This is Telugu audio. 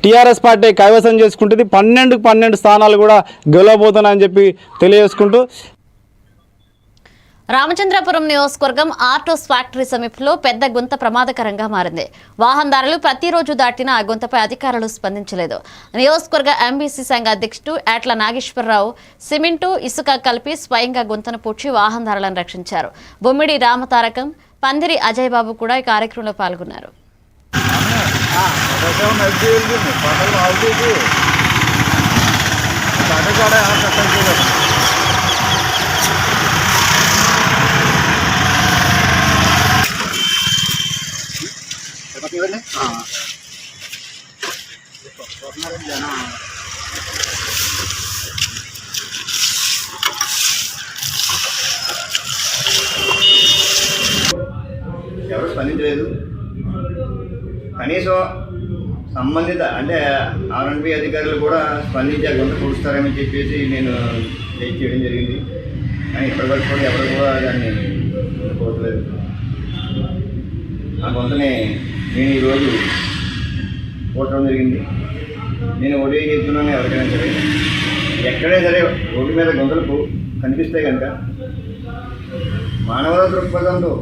టీఆర్ఎస్ పార్టీ కైవసం చేసుకుంటుంది. 12 స్థానాలు కూడా గెలవబోతున్నాయని చెప్పి తెలియజేసుకుంటూ రామచంద్రపురం నియోజకవర్గం ఆర్టోస్ ఫ్యాక్టరీ సమీపంలో పెద్ద గుంత ప్రమాదకరంగా మారింది. వాహనదారులు ప్రతిరోజు దాటిన ఆ గుంతపై అధికారులు స్పందించలేదు. నియోజకవర్గ ఎంబీసీ సంఘ అధ్యక్షుడు ఏట్ల నాగేశ్వరరావు సిమెంటు, ఇసుక కలిపి స్వయంగా గుంతను పూడ్చి వాహనదారులను రక్షించారు. బొమ్మిడి రామతారకం, పందిరి అజయ్ బాబు కూడా ఈ కార్యక్రమంలో పాల్గొన్నారు. ఎవరు స్పందించలేదు. కనీసం సంబంధిత అంటే ఆర్ఎండ్బి అధికారులు కూడా స్పందించి ఆ గుంత పూడుస్తారని చెప్పేసి నేను వెయిట్ చేయడం జరిగింది. కానీ ఇప్పటివరకు కూడా ఎవరు కూడా దాన్ని పోవట్లేదు. ఆ గుంతని నేను ఈరోజు పోవటం జరిగింది. నేను ఒకటి చెప్తున్నాను, ఎవరికైనా సరే ఎక్కడైనా సరే రోడ్డు మీద గుంతలు కనిపిస్తే కనుక మానవ దృక్పథంతో